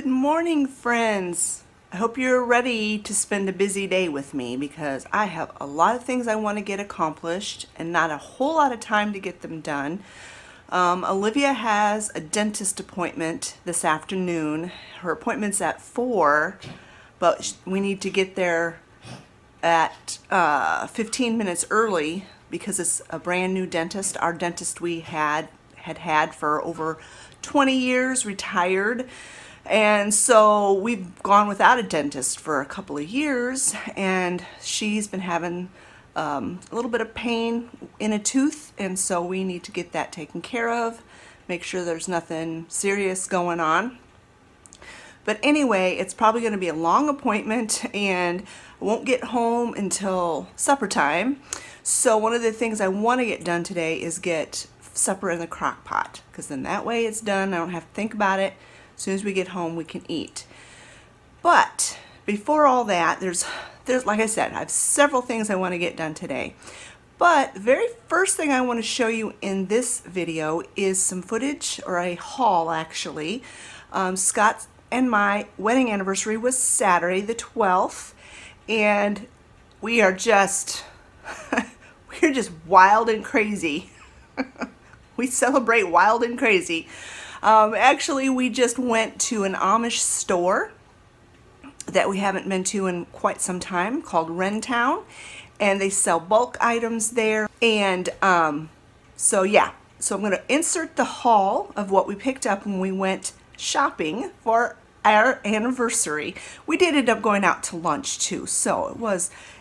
Good morning, friends. I hope you're ready to spend a busy day with me because I have a lot of things I want to get accomplished and not a whole lot of time to get them done. Olivia has a dentist appointment this afternoon. Her appointment's at 4, but we need to get there at 15 minutes early because it's a brand new dentist. Our dentist we had for over 20 years, retired. And so we've gone without a dentist for a couple of years, and she's been having a little bit of pain in a tooth, and so we need to get that taken care of, make sure there's nothing serious going on. But anyway, it's probably going to be a long appointment, and I won't get home until supper time. So one of the things I want to get done today is get supper in the crock pot, because then that way it's done. I don't have to think about it. As soon as we get home, we can eat. But before all that, there's like I said, I have several things I want to get done today. But the very first thing I want to show you in this video is some footage, or a haul actually. Scott and my wedding anniversary was Saturday the 12th, and we are just we're just wild and crazy. We celebrate wild and crazy. Actually, we just went to an Amish store that we haven't been to in quite some time called Rentown, and they sell bulk items there. And so yeah, so I'm going to insert the haul of what we picked up when we went shopping for our anniversary. We did end up going out to lunch too, so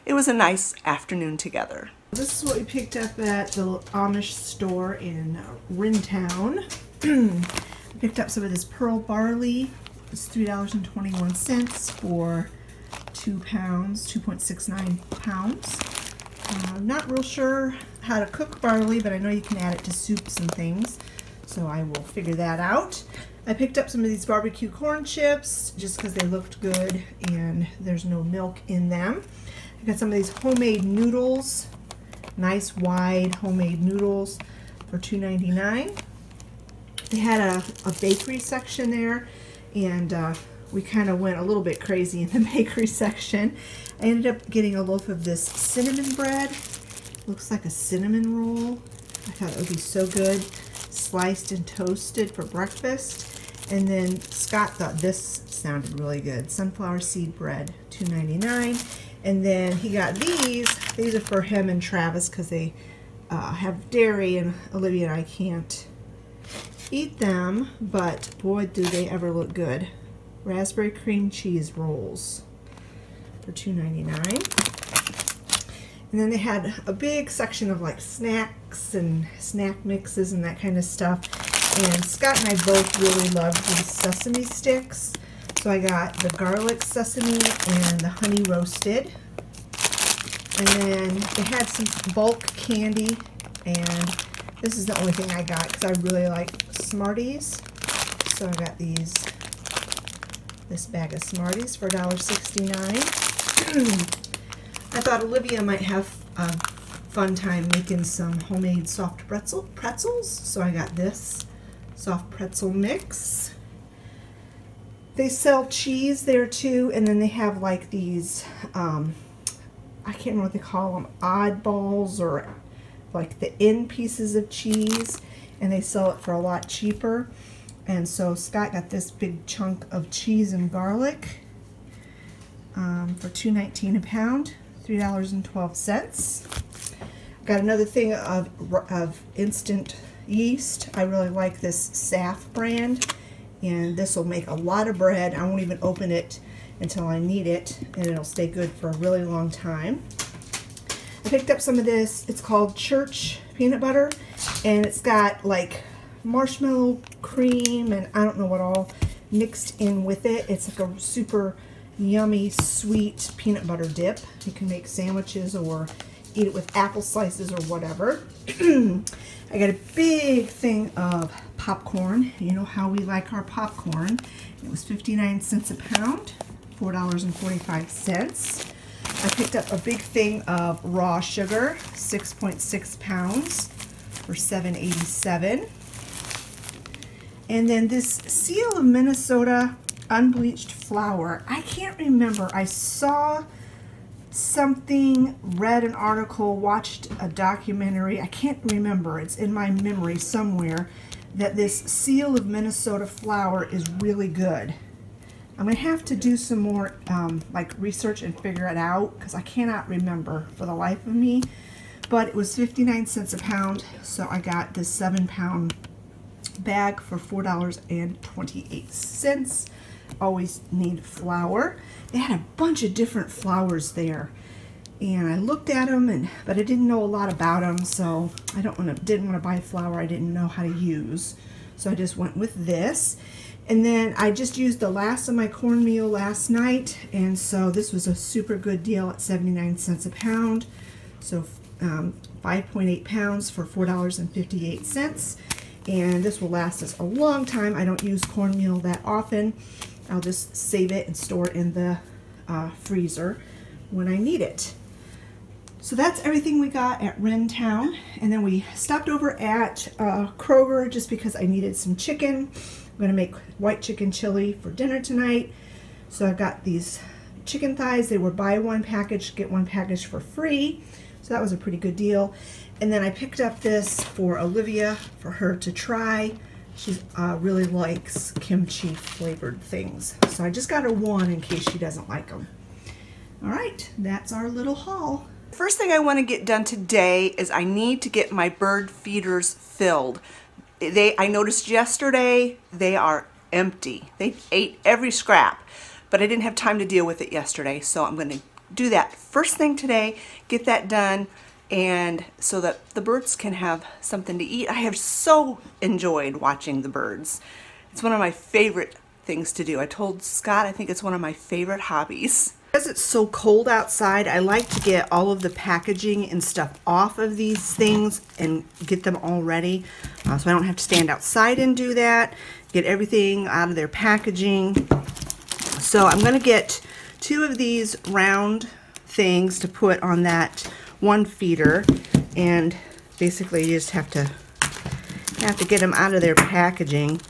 it was a nice afternoon together. This is what we picked up at the Amish store in Rentown. I picked up some of this pearl barley. It's $3.21 for 2 pounds, 2.69 pounds. I'm not real sure how to cook barley, but I know you can add it to soups and things, so I will figure that out. I picked up some of these barbecue corn chips just because they looked good and there's no milk in them. I got some of these homemade noodles, nice wide homemade noodles for $2.99. They had a bakery section there, and we kind of went a little bit crazy in the bakery section. I ended up getting a loaf of this cinnamon bread. Looks like a cinnamon roll. I thought it would be so good, sliced and toasted for breakfast. And then Scott thought this sounded really good. Sunflower seed bread, $2.99. And then he got these. These are for him and Travis because they have dairy, and Olivia and I can't eat them, but boy do they ever look good. Raspberry cream cheese rolls for $2.99. And then they had a big section of like snacks and snack mixes and that kind of stuff. And Scott and I both really loved these sesame sticks. So I got the garlic sesame and the honey roasted. And then they had some bulk candy, and this is the only thing I got because I really like Smarties. So I got this bag of Smarties for $1.69. I thought Olivia might have a fun time making some homemade soft pretzels. So I got this soft pretzel mix. They sell cheese there too, and then they have like these, I can't remember what they call them, oddballs, or like the end pieces of cheese, and they sell it for a lot cheaper. And so Scott got this big chunk of cheese and garlic for $2.19 a pound, $3.12. Got another thing of instant yeast. I really like this Saf brand, and this will make a lot of bread. I won't even open it until I need it, and it'll stay good for a really long time. I picked up some of this. It's called Church peanut butter, and it's got like marshmallow cream and I don't know what all mixed in with it. It's like a super yummy sweet peanut butter dip. You can make sandwiches or eat it with apple slices or whatever. I got a big thing of popcorn. You know how we like our popcorn. It was 59 cents a pound, $4.45. I picked up a big thing of raw sugar, 6.6 pounds for $7.87. And then this Seal of Minnesota unbleached flour. I can't remember. I saw something, read an article, watched a documentary. I can't remember. It's in my memory somewhere that this Seal of Minnesota flour is really good. I'm going to have to do some more like research and figure it out because I cannot remember for the life of me. But it was 59 cents a pound, so I got this 7-pound bag for $4.28. Always need flour. They had a bunch of different flours there, and I looked at them, but I didn't know a lot about them, so I didn't want to buy flour I didn't know how to use. So I just went with this. And then I just used the last of my cornmeal last night, and so this was a super good deal at 79 cents a pound. So 5.8 pounds for $4.58. And this will last us a long time. I don't use cornmeal that often. I'll just save it and store it in the freezer when I need it. So that's everything we got at Rentown. And then we stopped over at Kroger just because I needed some chicken. I'm gonna make white chicken chili for dinner tonight. So I got these chicken thighs. They were buy one package, get one package for free. So that was a pretty good deal. And then I picked up this for Olivia for her to try. She really likes kimchi flavored things. So I just got her one in case she doesn't like them. All right, that's our little haul. First thing I want to get done today is I need to get my bird feeders filled. I noticed yesterday they are empty. They ate every scrap, but I didn't have time to deal with it yesterday. So I'm going to do that first thing today, get that done, and so that the birds can have something to eat. I have so enjoyed watching the birds. It's one of my favorite things to do. I told Scott I think it's one of my favorite hobbies. Because it's so cold outside, I like to get all of the packaging and stuff off of these things and get them all ready. So I don't have to stand outside and do that. Get everything out of their packaging. So I'm going to get 2 of these round things to put on that one feeder, and basically you just have to get them out of their packaging.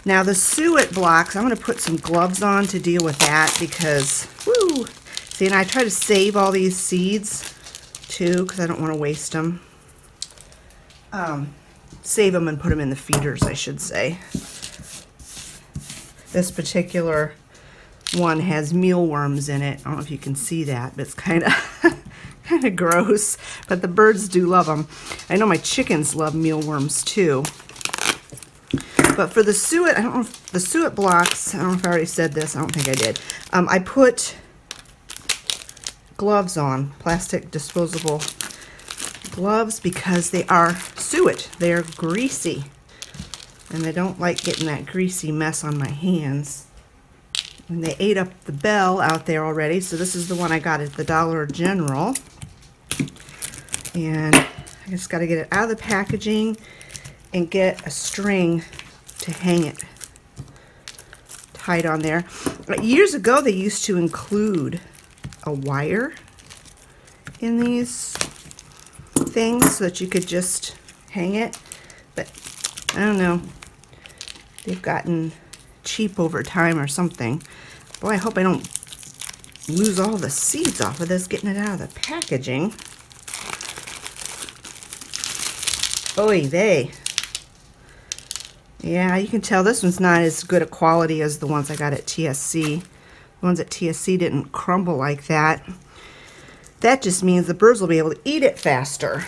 Now the suet blocks, I'm going to put some gloves on to deal with that because, whoo! See, and I try to save all these seeds too because I don't want to waste them. Save them and put them in the feeders, I should say. This particular one has mealworms in it. I don't know if you can see that, but it's kind of gross. But the birds do love them. I know my chickens love mealworms too. But for the suet, I don't know if the suet blocks, I don't know if I already said this, I don't think I did. I put gloves on, plastic disposable gloves, because they are suet. They are greasy. And I don't like getting that greasy mess on my hands. And they ate up the bell out there already, so this is the one I got at the Dollar General. And I just got to get it out of the packaging and get a string to hang it tight on there. Years ago, they used to include a wire in these things so that you could just hang it, but I don't know. They've gotten cheap over time or something. Boy, I hope I don't lose all the seeds off of this getting it out of the packaging. Oy vey. Yeah, you can tell this one's not as good a quality as the ones I got at TSC. The ones at TSC didn't crumble like that. That just means the birds will be able to eat it faster.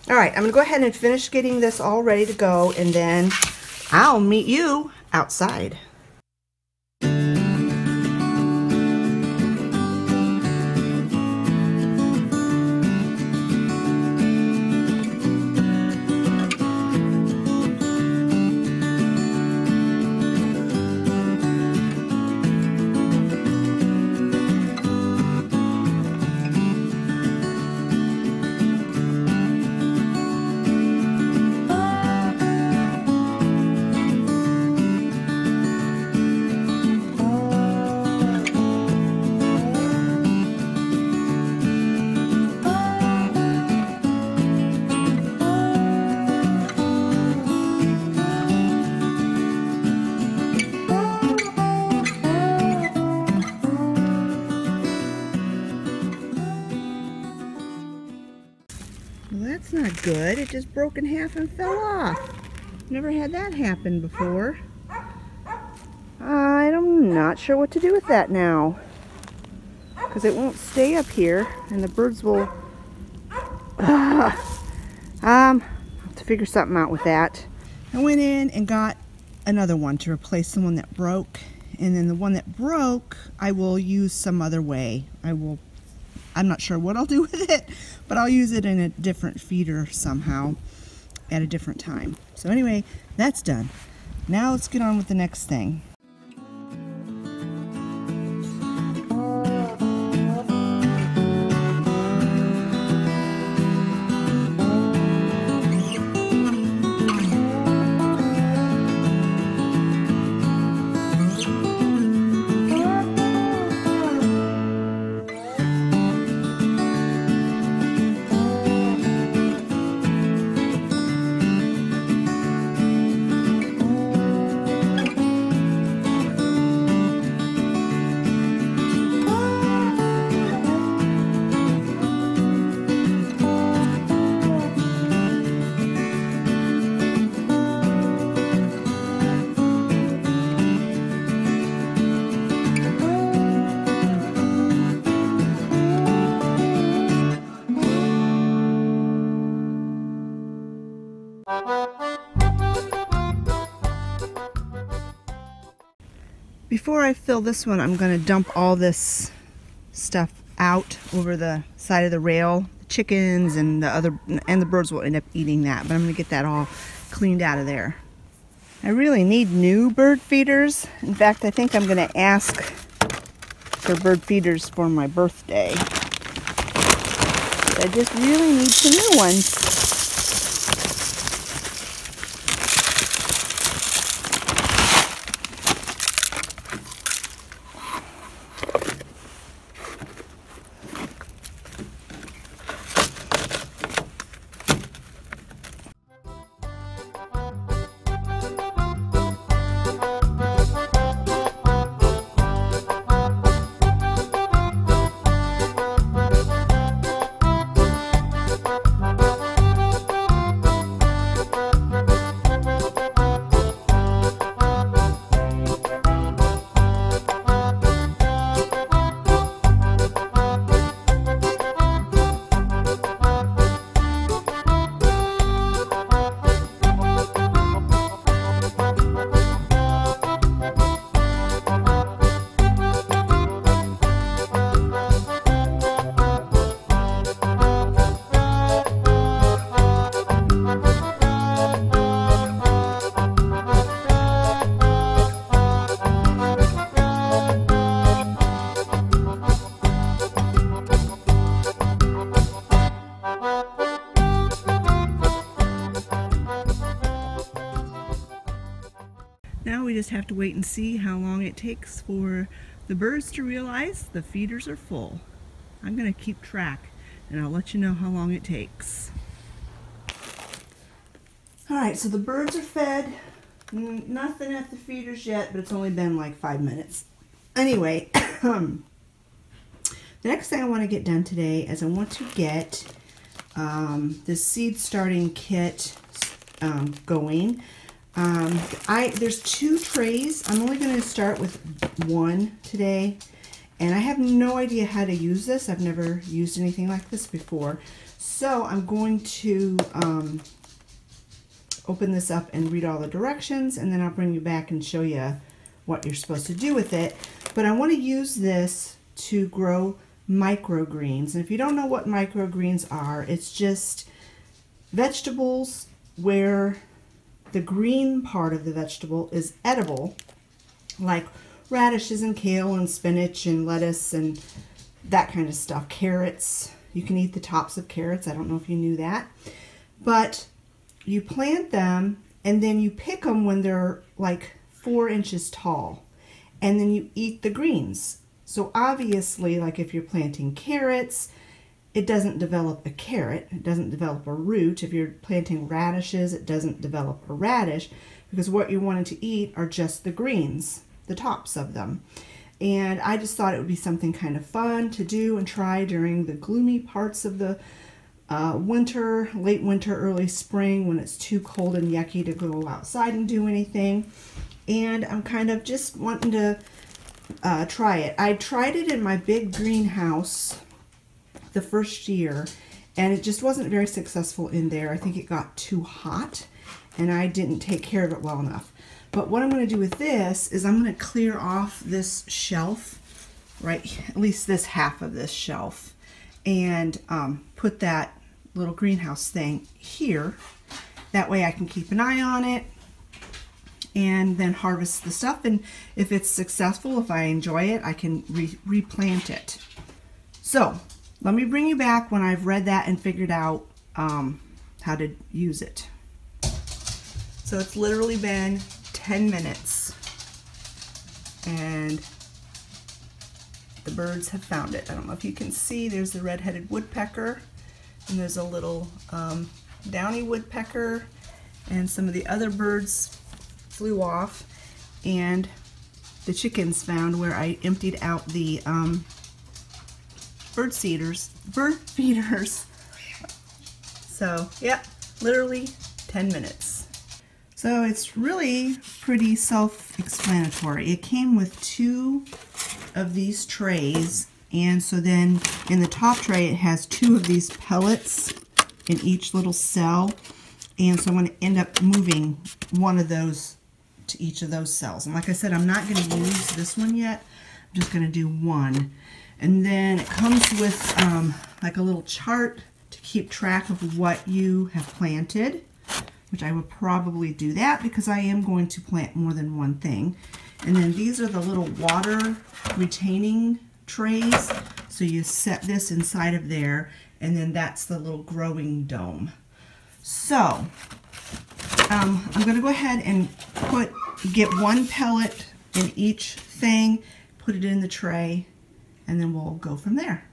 All right, I'm going to go ahead and finish getting this all ready to go, and then I'll meet you outside. That's not good. It just broke in half and fell off. Never had that happen before. I'm not sure what to do with that now, because it won't stay up here and the birds will I'll have to figure something out with that. I went in and got another one to replace the one that broke, and then the one that broke I will use some other way. I'm not sure what I'll do with it, but I'll use it in a different feeder somehow at a different time. So anyway, that's done. Now let's get on with the next thing. Before I fill this one, I'm going to dump all this stuff out over the side of the rail. The chickens and the birds will end up eating that, but I'm going to get that all cleaned out of there. I really need new bird feeders. In fact, I think I'm going to ask for bird feeders for my birthday. But I just really need some new ones. Now we just have to wait and see how long it takes for the birds to realize the feeders are full. I'm going to keep track and I'll let you know how long it takes. Alright, so the birds are fed. Nothing at the feeders yet, but it's only been like 5 minutes. Anyway, the next thing I want to get done today is I want to get this seed starting kit going. There's 2 trays. I'm only going to start with one today, and I have no idea how to use this. I've never used anything like this before, so I'm going to open this up and read all the directions, and then I'll bring you back and show you what you're supposed to do with it. But I want to use this to grow microgreens, and if you don't know what microgreens are, it's just vegetables where the green part of the vegetable is edible, like radishes and kale and spinach and lettuce and that kind of stuff. Carrots, you can eat the tops of carrots. I don't know if you knew that. But you plant them and then you pick them when they're like 4 inches tall, and then you eat the greens. So obviously, like if you're planting carrots, it doesn't develop a carrot, it doesn't develop a root. If you're planting radishes, it doesn't develop a radish, because what you wanted to eat are just the greens, the tops of them. And I just thought it would be something kind of fun to do and try during the gloomy parts of the winter, late winter, early spring, when it's too cold and yucky to go outside and do anything. And I'm kind of just wanting to try it. I tried it in my big greenhouse the first year, and it just wasn't very successful in there. I think it got too hot, and I didn't take care of it well enough. But what I'm going to do with this is I'm going to clear off this shelf, right, at least this half of this shelf, and put that little greenhouse thing here. That way I can keep an eye on it and then harvest the stuff. And if it's successful, if I enjoy it, I can replant it. So let me bring you back when I've read that and figured out how to use it. So it's literally been 10 minutes and the birds have found it. I don't know if you can see, there's the red-headed woodpecker, and there's a little downy woodpecker, and some of the other birds flew off, and the chickens found where I emptied out the bird feeders. So, yep, literally 10 minutes. So it's really pretty self-explanatory. It came with 2 of these trays, and so then in the top tray it has 2 of these pellets in each little cell, and so I'm going to end up moving one of those to each of those cells. And like I said, I'm not going to use this one yet. I'm just going to do one. And then it comes with like a little chart to keep track of what you have planted, which I would probably do that because I am going to plant more than one thing. And then these are the little water retaining trays. So you set this inside of there, and then that's the little growing dome. So I'm going to go ahead and get 1 pellet in each thing, put it in the tray, and then we'll go from there.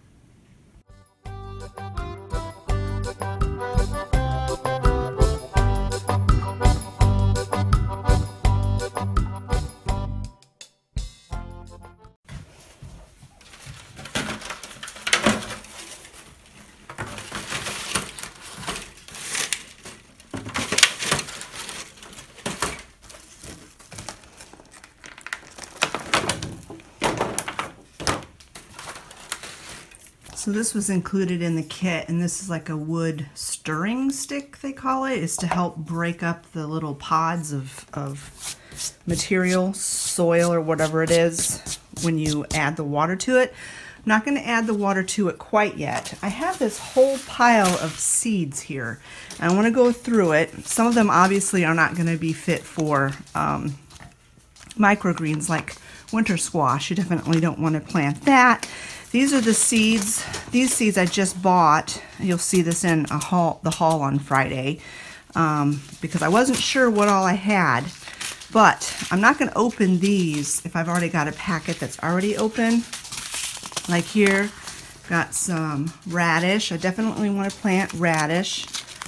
So this was included in the kit, and this is like a wood stirring stick, they call it. It's to help break up the little pods of material, soil or whatever it is, when you add the water to it. I'm not going to add the water to it quite yet. I have this whole pile of seeds here. I want to go through it. Some of them obviously are not going to be fit for microgreens like winter squash. You definitely don't want to plant that. These are the seeds. These seeds I just bought. You'll see this in the haul on Friday, because I wasn't sure what all I had. But I'm not going to open these if I've already got a packet that's already open. Like here, got some radish. I definitely want to plant radish.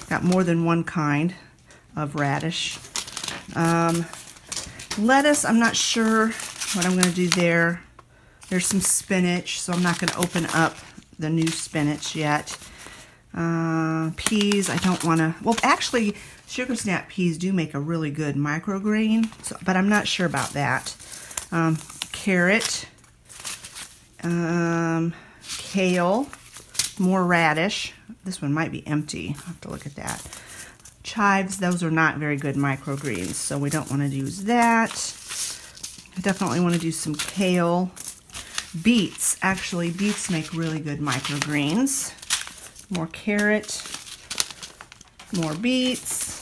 Got more than one kind of radish. Lettuce, I'm not sure what I'm going to do there. There's some spinach, so I'm not going to open up the new spinach yet. Peas, I don't want to... Well, actually, sugar snap peas do make a really good microgreen, so, but I'm not sure about that. Carrot, kale, more radish. This one might be empty. I'll have to look at that. Chives, those are not very good microgreens, so we don't want to use that. I definitely want to do some kale. Beets, actually, beets make really good microgreens. More carrot, more beets,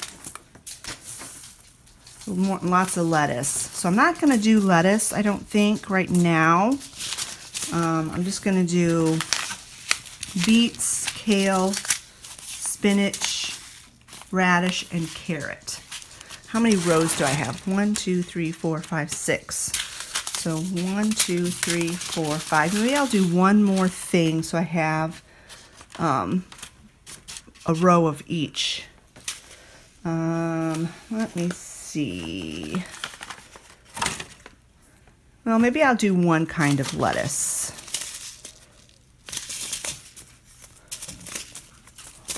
lots of lettuce. So I'm not going to do lettuce, I don't think, right now. I'm just going to do beets, kale, spinach, radish, and carrot. How many rows do I have? 1, 2, 3, 4, 5, 6. So 1, 2, 3, 4, 5. Maybe I'll do one more thing so I have a row of each. Let me see. Well, maybe I'll do one kind of lettuce.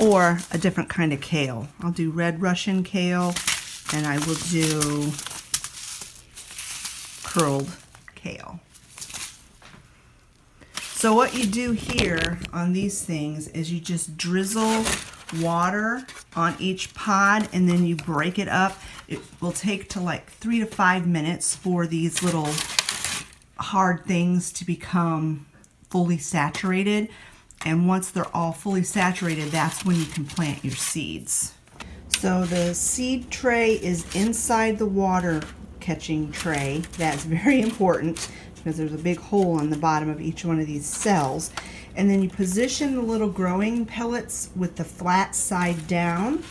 or a different kind of kale. I'll do red Russian kale, and I will do curled kale. So what you do here on these things is you just drizzle water on each pod, and then you break it up. It will take to like 3 to 5 minutes for these little hard things to become fully saturated. And once they're all fully saturated, that's when you can plant your seeds. So the seed tray is inside the water catching tray. That's very important because there's a big hole on the bottom of each one of these cells. And then you position the little growing pellets with the flat side down,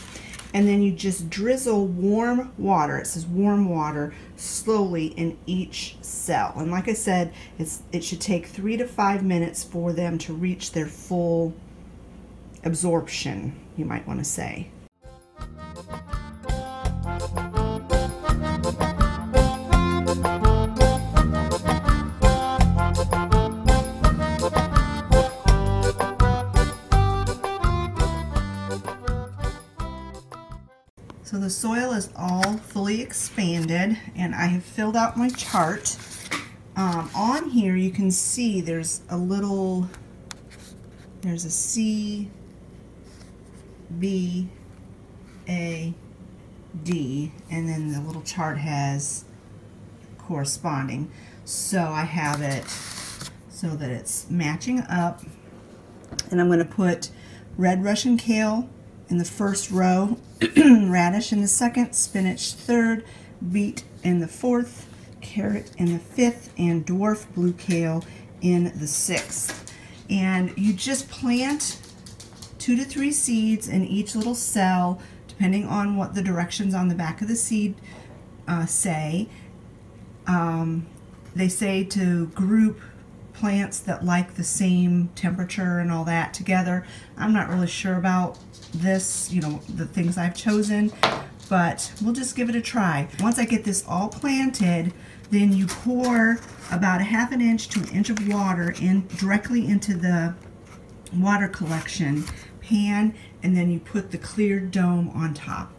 and then you just drizzle warm water, it says warm water, slowly in each cell. And like I said, it should take 3 to 5 minutes for them to reach their full absorption, you might want to say. So the soil is all fully expanded, and I have filled out my chart. On here you can see there's a C, B, A, D, and then the little chart has corresponding. So I have it so that it's matching up, and I'm going to put red Russian kale in the first row, radish in the second, spinach third, beet in the fourth, carrot in the fifth, and dwarf blue kale in the sixth. And you just plant 2 to 3 seeds in each little cell, depending on what the directions on the back of the seed say. They say to group plants that like the same temperature and all that together. I'm not really sure about this, the things I've chosen, but we'll just give it a try. Once I get this all planted, then you pour about 1/2 inch to 1 inch of water directly into the water collection pan, and then you put the clear dome on top.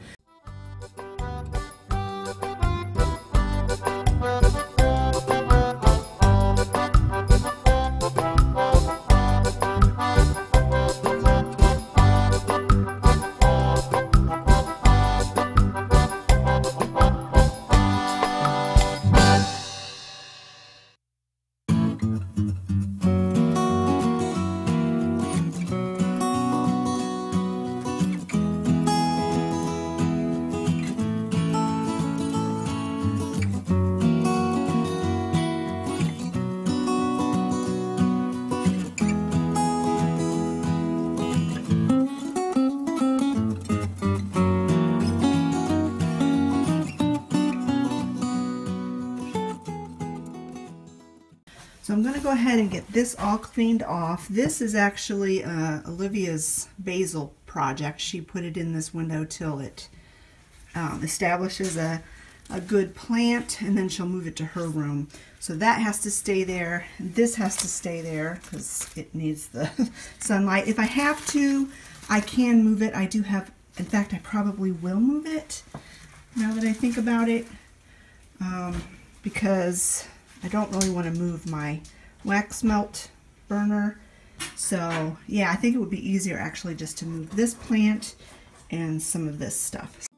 So I'm going to go ahead and get this all cleaned off. This is actually Olivia's basil project. She put it in this window till it establishes a good plant, and then she'll move it to her room. So that has to stay there. This has to stay there because it needs the sunlight. If I have to, I can move it. I do have, in fact, I probably will move it now that I think about it, because I don't really want to move my wax melt burner. So yeah, I think it would be easier actually just to move this plant and some of this stuff.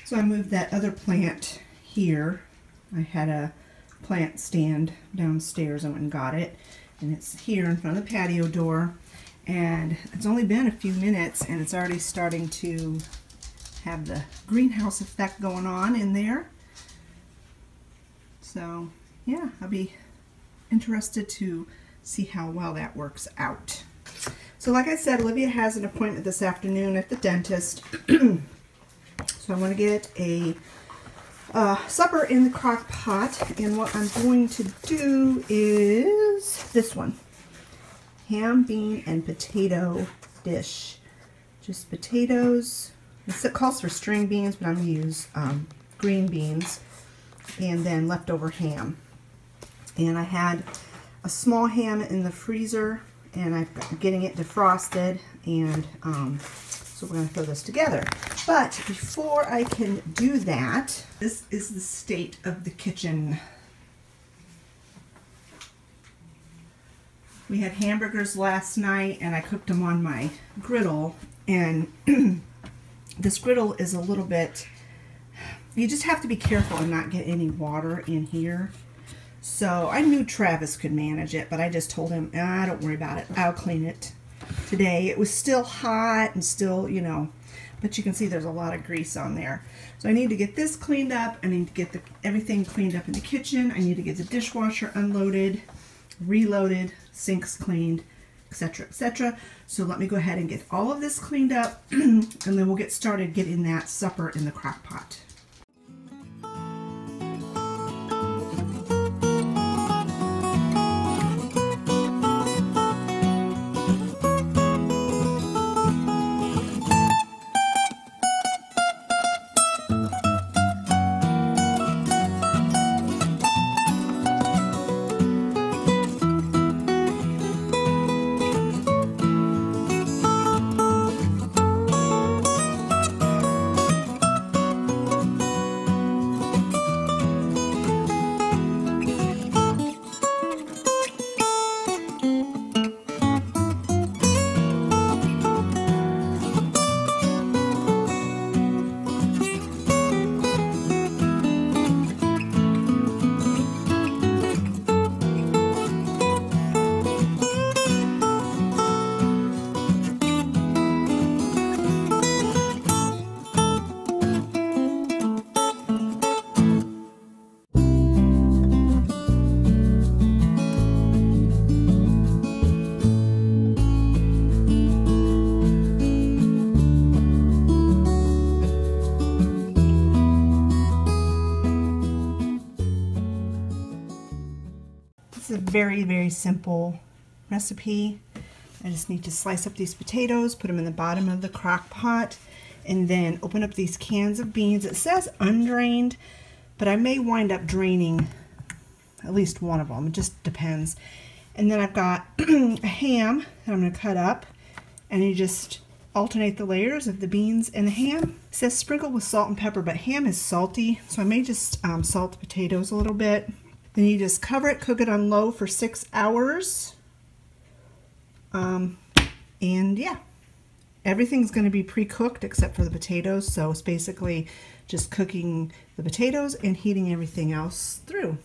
So I moved that other plant here. I had a plant stand downstairs. I went and got it, and it's here in front of the patio door, and it's only been a few minutes and it's already starting to have the greenhouse effect going on in there. So yeah, I'll be interested to see how well that works out. So like I said, Olivia has an appointment this afternoon at the dentist. So I want to get a supper in the crock pot, and what I'm going to do is this one. Ham, bean, and potato dish. Just potatoes. It calls for string beans, but I'm going to use green beans, and then leftover ham. And I had a small ham in the freezer, and I'm getting it defrosted, and so we're going to throw this together. But before I can do that, this is the state of the kitchen. We had hamburgers last night, and I cooked them on my griddle, and this griddle is a little bit, you just have to be careful and not get any water in here. So I knew Travis could manage it, but I just told him, don't worry about it, I'll clean it today. It was still hot and still, you know, but you can see there's a lot of grease on there. So I need to get this cleaned up. I need to get everything cleaned up in the kitchen. I need to get the dishwasher unloaded, reloaded, sinks cleaned, etc., etc. So let me go ahead and get all of this cleaned up, and then we'll get started getting that supper in the crock pot. It's a very, very simple recipe. I just need to slice up these potatoes, put them in the bottom of the crock pot, and then open up these cans of beans. It says undrained, but I may wind up draining at least one of them. It just depends. And then I've got a ham that I'm going to cut up, and you just alternate the layers of the beans and the ham. It says sprinkle with salt and pepper, but ham is salty, so I may just salt the potatoes a little bit. Then you just cover it, cook it on low for 6 hours. And yeah, everything's going to be pre-cooked except for the potatoes, so it's basically just cooking the potatoes and heating everything else through.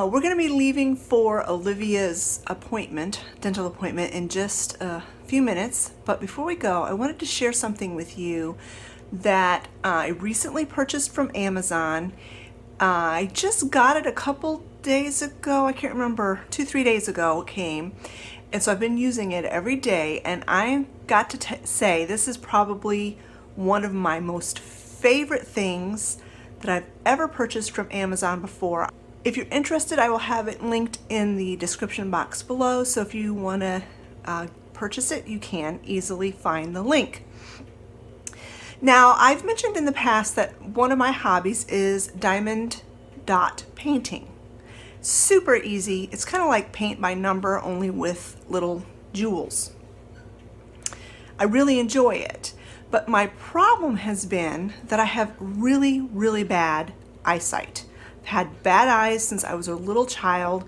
We're going to be leaving for Olivia's appointment, dental appointment, in just a few minutes. But before we go, I wanted to share something with you that I recently purchased from Amazon. I just got it a couple days ago. I can't remember, 2-3 days ago it came. And so I've been using it every day, and I got to say this is probably one of my most favorite things that I've ever purchased from Amazon before. If you're interested, I will have it linked in the description box below, so if you want to purchase it, you can easily find the link. Now, I've mentioned in the past that one of my hobbies is diamond dot painting. Super easy. It's kind of like paint by number, only with little jewels. I really enjoy it, but my problem has been that I have really, really bad eyesight. I've had bad eyes since I was a little child,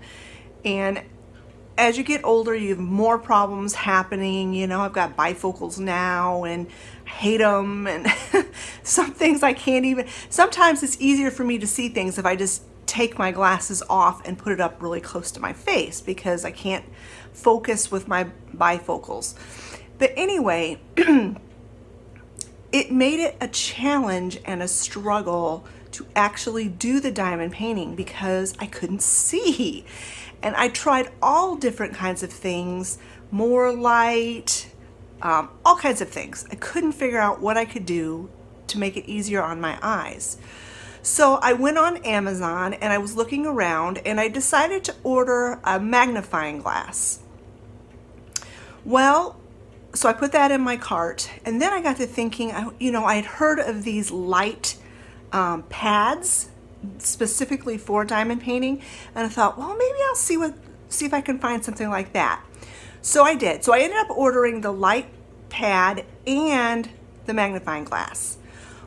and as you get older, you have more problems happening. You know, I've got bifocals now, and I hate them, and some things I can't even, sometimes it's easier for me to see things if I just take my glasses off and put it up really close to my face, because I can't focus with my bifocals. But anyway, it made it a challenge and a struggle to actually do the diamond painting because I couldn't see. And I tried all different kinds of things, more light, all kinds of things. I couldn't figure out what I could do to make it easier on my eyes. So I went on Amazon and I was looking around, and I decided to order a magnifying glass. Well, so I put that in my cart, and then I got to thinking, you know, I had heard of these light pads specifically for diamond painting, and I thought, well, maybe I'll see if I can find something like that. So I did. So I ended up ordering the light pad and the magnifying glass.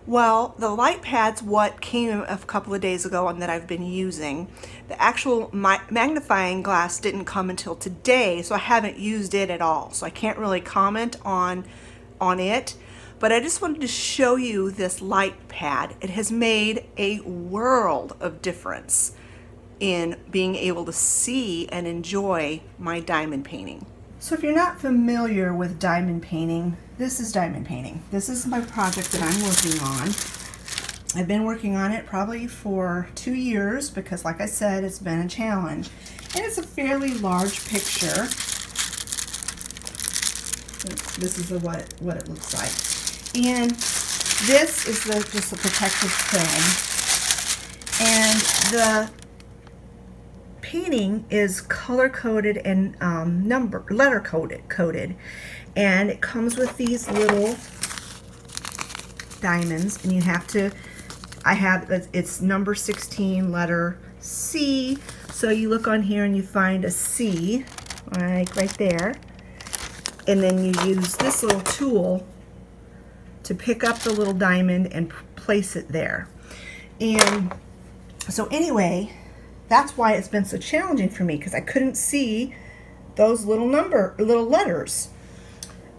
Well, the light pad's what came a couple of days ago and that I've been using. The actual magnifying glass didn't come until today, so I haven't used it at all. So I can't really comment on it. But I just wanted to show you this light pad. It has made a world of difference in being able to see and enjoy my diamond painting. So if you're not familiar with diamond painting, this is diamond painting. This is my project that I'm working on. I've been working on it probably for 2 years because, like I said, it's been a challenge. And it's a fairly large picture. This is what it looks like. And this is just a protective film. And the painting is color coded and letter coded, and it comes with these little diamonds, and you have to, it's number 16, letter C. So you look on here and you find a C, like right there, and then you use this little tool to pick up the little diamond and place it there. And so anyway, that's why it's been so challenging for me, because I couldn't see those little letters.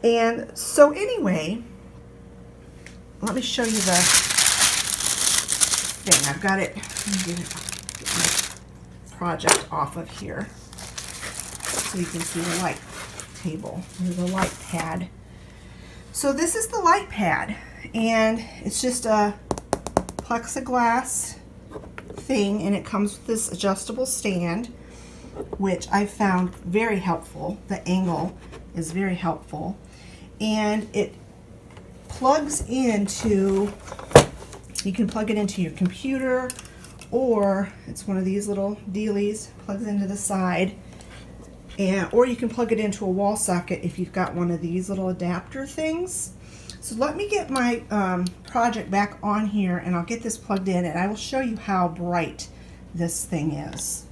And so anyway, let me show you the thing. I've got it. Let me get my project off of here so you can see the light table, or the light pad. So this is the light pad, and it's just a plexiglass thing, and it comes with this adjustable stand, which I found very helpful. The angle is very helpful, and it plugs into, you can plug it into your computer, or it's one of these little dealies, plugs into the side, or you can plug it into a wall socket if you've got one of these little adapter things. So let me get my project back on here, and I'll get this plugged in, and I will show you how bright this thing is.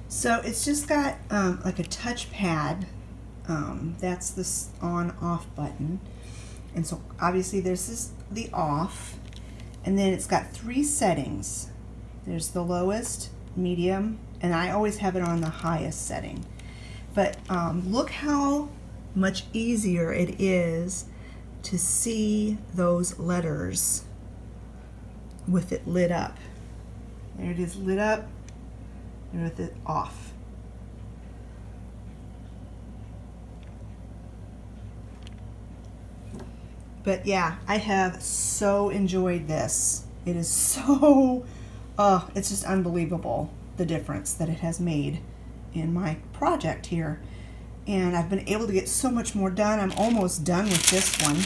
So it's just got like a touch pad. That's this on-off button. And so obviously there's the off, and then it's got 3 settings. There's the lowest, medium, and I always have it on the highest setting. But look how much easier it is to see those letters with it lit up. There it is, lit up, and with it off. But yeah, I have so enjoyed this. It is so, it's just unbelievable the difference that it has made in my project here. And I've been able to get so much more done. I'm almost done with this one.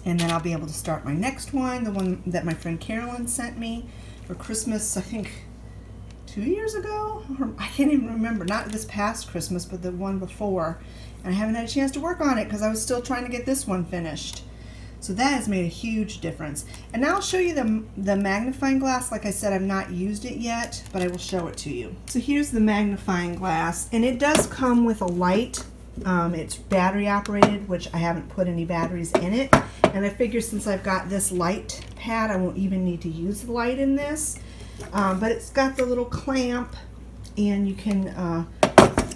And then I'll be able to start my next one, the one that my friend Carolyn sent me for Christmas, I think 2 years ago? Or I can't even remember. Not this past Christmas, but the one before. And I haven't had a chance to work on it because I was still trying to get this one finished. So that has made a huge difference. And now I'll show you the magnifying glass. Like I said, I've not used it yet, but I will show it to you. So here's the magnifying glass, and it does come with a light. It's battery operated, which I haven't put any batteries in it. And I figure since I've got this light pad, I won't even need to use the light in this. But it's got the little clamp, and you can,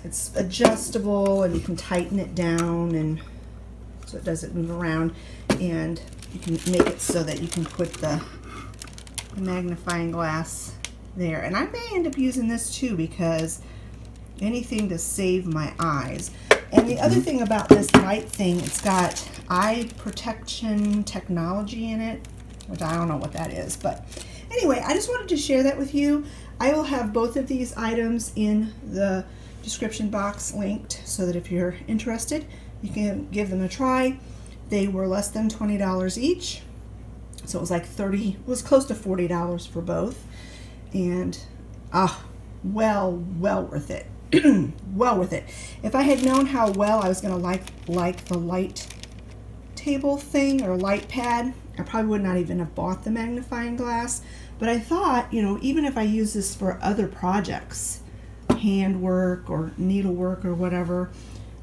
it's adjustable, and you can tighten it down, and so it doesn't move around. And you can make it so that you can put the magnifying glass there. And I may end up using this too, because anything to save my eyes. And the other thing about this light thing, it's got eye protection technology in it, which I don't know what that is. But anyway, I just wanted to share that with you. I will have both of these items in the description box linked, so that if you're interested, you can give them a try. They were less than $20 each, so it was like it was close to $40 for both, and well worth it. Well worth it. If I had known how well I was going to like the light table thing or light pad, I probably would not even have bought the magnifying glass. But I thought, you know, even if I use this for other projects, handwork or needlework or whatever,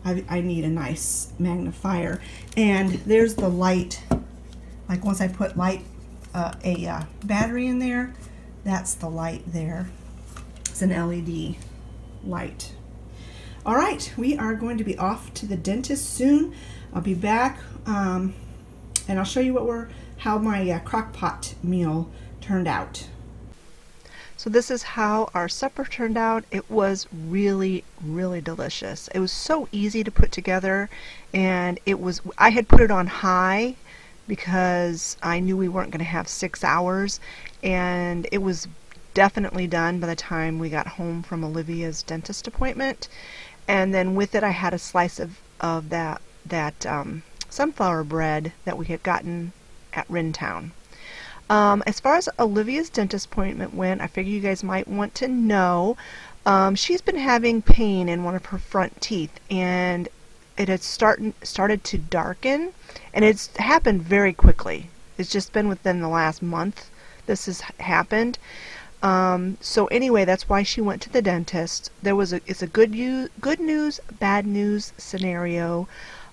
I need a nice magnifier. And there's the light. Like once I put a battery in there, that's the light there. It's an LED light. All right, we are going to be off to the dentist soon. I'll be back, and I'll show you how my crock pot meal turned out. So this is how our supper turned out. It was really, really delicious. It was so easy to put together, and I had put it on high because I knew we weren't going to have 6 hours, and it was definitely done by the time we got home from Olivia's dentist appointment. And then with it I had a slice of that sunflower bread that we had gotten at Rintown. As far as Olivia's dentist appointment went, I figure you guys might want to know, she's been having pain in one of her front teeth, and it had started to darken, and it's happened very quickly. It's just been within the last month this has happened. So anyway, that's why she went to the dentist. It's a good news, bad news scenario.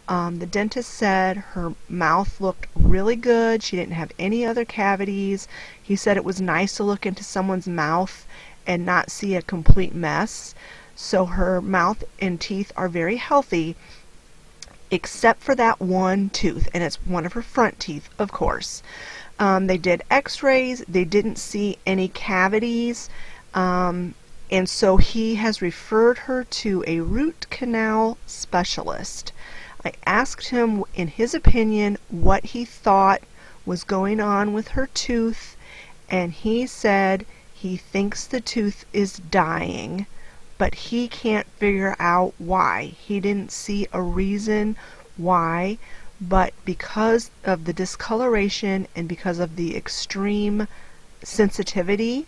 The dentist said her mouth looked really good. She didn't have any other cavities. He said it was nice to look into someone's mouth and not see a complete mess. So her mouth and teeth are very healthy, except for that one tooth, and it's one of her front teeth, of course. They did x-rays. They didn't see any cavities, and so he has referred her to a root canal specialist. I asked him, in his opinion, what he thought was going on with her tooth, and he said he thinks the tooth is dying, but he can't figure out why. He didn't see a reason why, but because of the discoloration and because of the extreme sensitivity,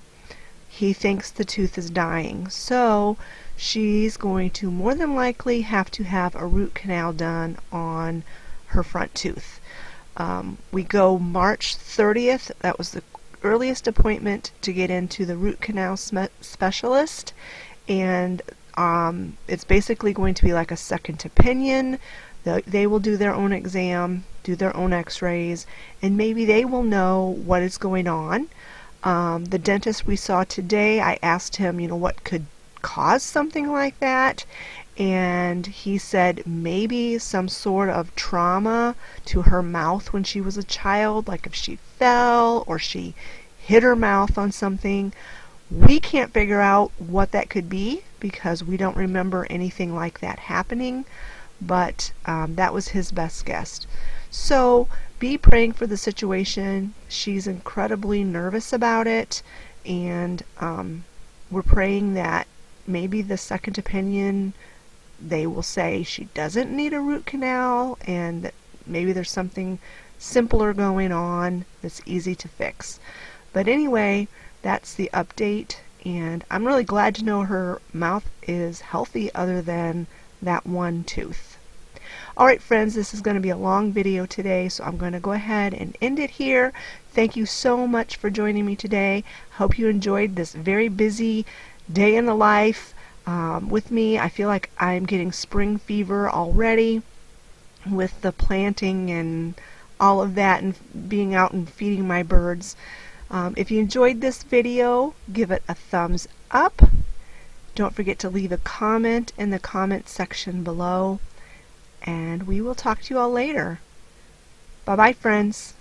he thinks the tooth is dying. So she's going to more than likely have to have a root canal done on her front tooth. We go March 30th. That was the earliest appointment to get into the root canal specialist, and it's basically going to be like a second opinion. They will do their own exam, do their own x-rays, and maybe they will know what is going on. The dentist we saw today, I asked him, what could cause something like that, and he said maybe some sort of trauma to her mouth when she was a child, like if she fell or she hit her mouth on something. We can't figure out what that could be because we don't remember anything like that happening, but that was his best guess. So be praying for the situation. She's incredibly nervous about it, and we're praying that maybe the second opinion, they will say she doesn't need a root canal, and that maybe there's something simpler going on that's easy to fix. But anyway, that's the update, and I'm really glad to know her mouth is healthy other than that one tooth. Alright friends, this is going to be a long video today, so I'm going to go ahead and end it here. Thank you so much for joining me today. Hope you enjoyed this very busy day in the life with me. I feel like I'm getting spring fever already with the planting and all of that, and being out and feeding my birds. If you enjoyed this video, give it a thumbs up. Don't forget to leave a comment in the comment section below, and we will talk to you all later. Bye bye friends.